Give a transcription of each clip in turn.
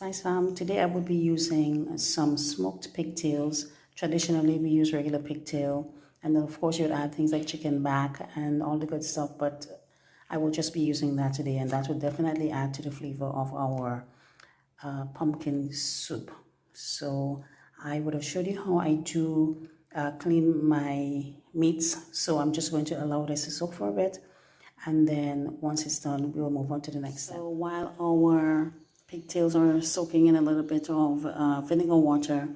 Spice Farm. Today I will be using some smoked pigtails. Traditionally we use regular pigtail, and then of course you would add things like chicken back and all the good stuff, but I will just be using that today, and that will definitely add to the flavor of our pumpkin soup. So I would have showed you how I do clean my meats, so I'm just going to allow this to soak for a bit, and then once it's done we'll move on to the next step. So while our pigtails are soaking in a little bit of vinegar water,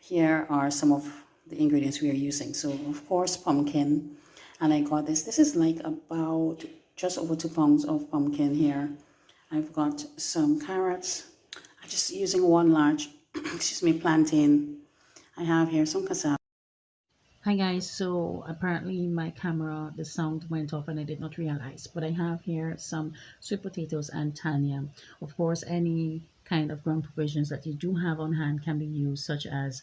here are some of the ingredients we are using. So of course pumpkin, and I got this is like about just over 2 pounds of pumpkin here. I've got some carrots. I'm just using one large excuse me, plantain. I have here some cassava. Hi guys, so apparently my camera, the sound went off and I did not realize, but I have here some sweet potatoes and tanya. Of course, any kind of ground provisions that you do have on hand can be used, such as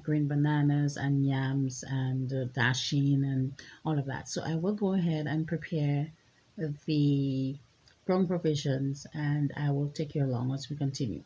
green bananas and yams and dasheen and all of that. So I will go ahead and prepare the ground provisions, and I will take you along as we continue.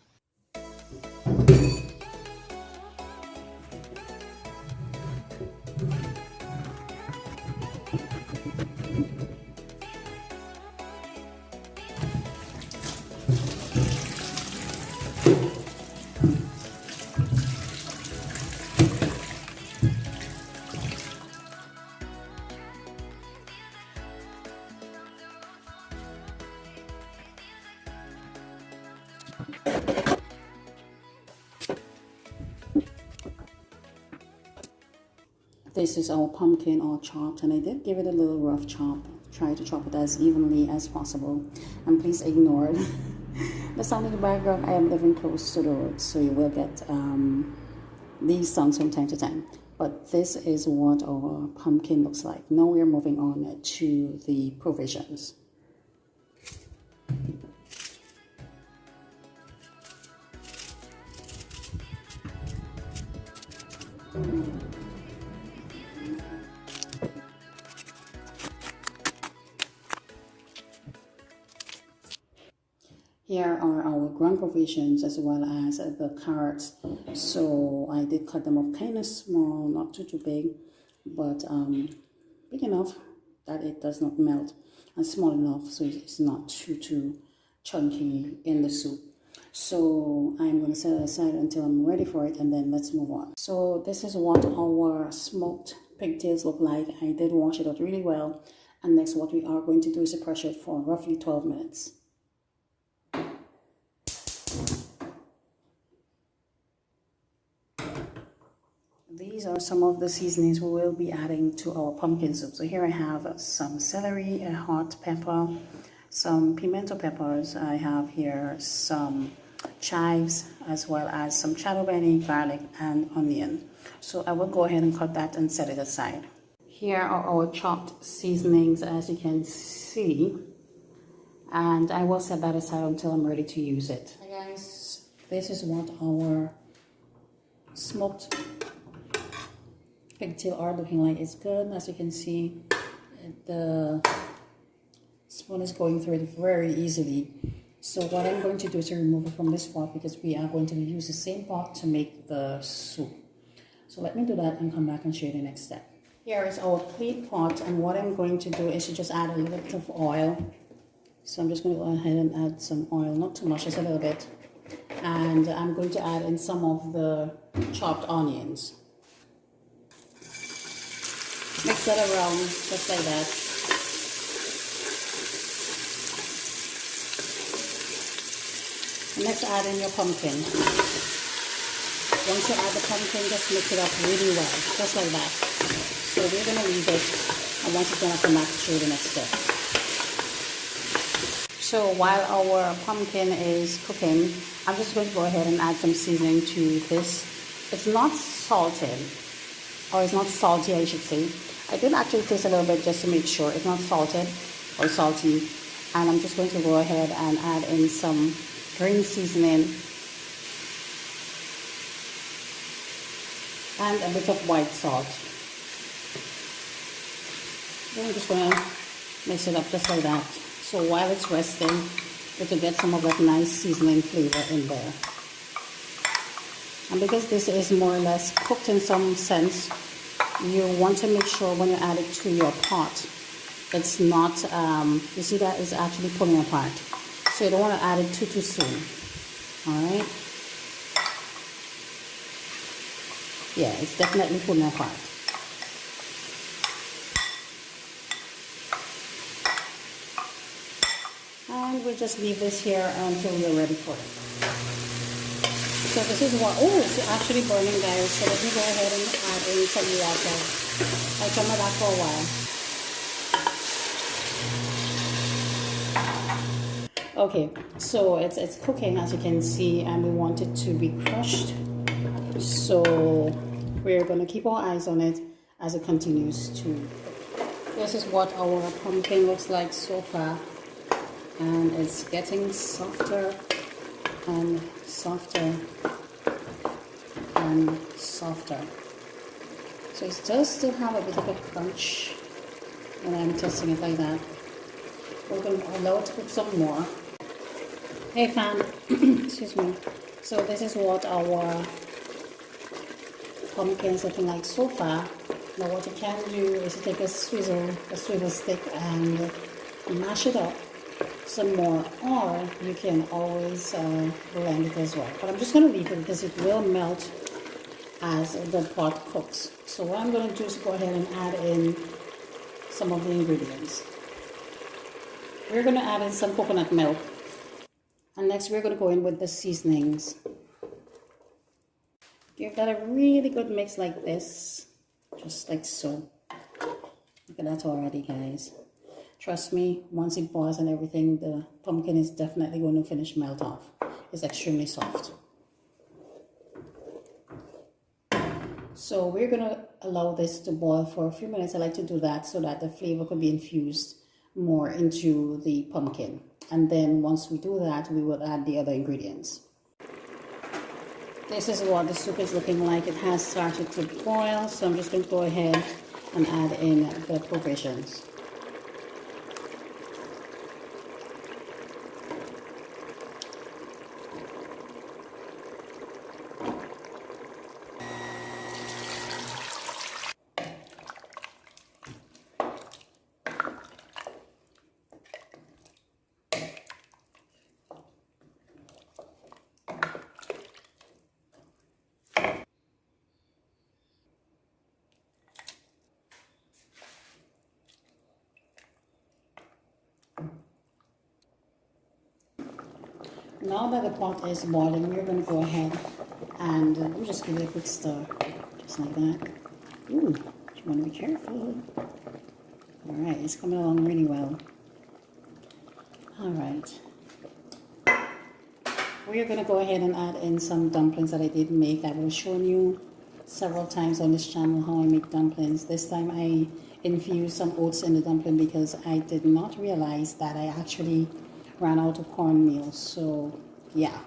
This is our pumpkin all chopped, and I did give it a little rough chop. Try to chop it as evenly as possible, and please ignore the sound in the background. I am living close to the road, so you will get these sounds from time to time. But this is what our pumpkin looks like. Now we are moving on to the provisions. Here are our ground provisions as well as the carrots. So I did cut them up kind of small, not too big, but big enough that it does not melt, and small enough so it's not too chunky in the soup. So I'm going to set it aside until I'm ready for it, and then let's move on. So this is what our smoked pigtails look like. I did wash it out really well, and next what we are going to do is to pressure it for roughly 12 minutes. These are some of the seasonings we will be adding to our pumpkin soup. So here I have some celery, a hot pepper, some pimento peppers. I have here some chives, as well as some shadow benny, garlic, and onion. So I will go ahead and cut that and set it aside. Here are our chopped seasonings, as you can see, and I will set that aside until I'm ready to use it. Hi guys, this is what our smoked pigtail are looking like. It's good. As you can see, the spoon is going through it very easily. So what I'm going to do is to remove it from this pot, because we are going to use the same pot to make the soup. So let me do that and come back and show you the next step. Here is our clean pot, and what I'm going to do is to just add a little bit of oil. So I'm just going to go ahead and add some oil, not too much, just a little bit. And I'm going to add in some of the chopped onions. Mix that around just like that. And let's add in your pumpkin. Once you add the pumpkin, just mix it up really well, just like that. So we're going to leave it, and once it's done, I'll come back to show you the next step. So while our pumpkin is cooking, I'm just going to go ahead and add some seasoning to this. It's not salted, or it's not salty, I should say. I did actually taste a little bit just to make sure it's not salted or salty. And I'm just going to go ahead and add in some green seasoning and a bit of white salt. Then I'm just going to mix it up just like that. So while it's resting, it will get some of that nice seasoning flavor in there. And because this is more or less cooked in some sense, you want to make sure when you add it to your pot, it's not, you see that it's actually pulling apart. So you don't want to add it too soon. All right. Yeah, it's definitely pulling apart. And we'll just leave this here until we're ready for it. So this is what, oh, it's actually burning, guys. So let me go ahead and add in some water. I'll turn it back for a while. Okay, so it's cooking, as you can see, and we want it to be crushed. So we're going to keep our eyes on it as it continues to cook. This is what our pumpkin looks like so far, and it's getting softer and softer and softer. So it does still have a bit of a crunch when I'm testing it like that. We're going to allow it to cook some more. Hey fam, excuse me. So this is what our pumpkin is looking like so far. Now what you can do is you take a swivel stick and mash it up some more, or you can always blend it as well. But I'm just going to leave it because it will melt as the pot cooks. So what I'm going to do is go ahead and add in some of the ingredients. We're going to add in some coconut milk, and next we're going to go in with the seasonings. Give that a really good mix like this, just like so. Look at that already, guys. Trust me, once it boils and everything, the pumpkin is definitely going to finish melt off. It's extremely soft. So we're going to allow this to boil for a few minutes. I like to do that so that the flavor could be infused more into the pumpkin. And then once we do that, we will add the other ingredients. This is what the soup is looking like. It has started to boil, so I'm just going to go ahead and add in the provisions. Now that the pot is boiling, we're going to go ahead and we'll just give it a quick stir, just like that. Ooh, you want to be careful. All right, it's coming along really well. All right. We're going to go ahead and add in some dumplings that I did make. I was showing you several times on this channel how I make dumplings. This time I infused some oats in the dumpling because I did not realize that I actually ran out of cornmeal. So yeah.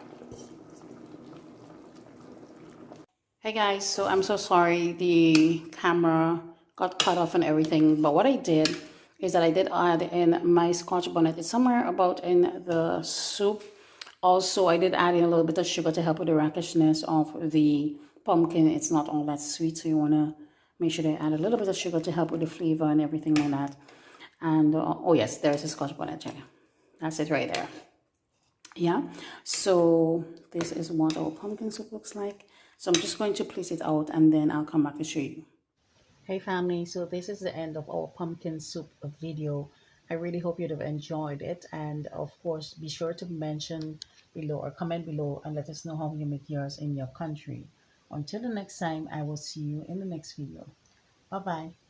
Hey guys, so I'm so sorry the camera got cut off and everything, but what I did is that I did add in my scotch bonnet. It's somewhere about in the soup. Also, I did add in a little bit of sugar to help with the rackishness of the pumpkin. It's not all that sweet, so you want to make sure to add a little bit of sugar to help with the flavor and everything like that. And oh yes, there's a scotch bonnet. Yeah, that's it right there. Yeah, so this is what our pumpkin soup looks like. So I'm just going to place it out and then I'll come back to show you. Hey family, so this is the end of our pumpkin soup video. I really hope you'd have enjoyed it, and of course be sure to mention below or comment below and let us know how you make yours in your country. Until the next time, I will see you in the next video. Bye bye.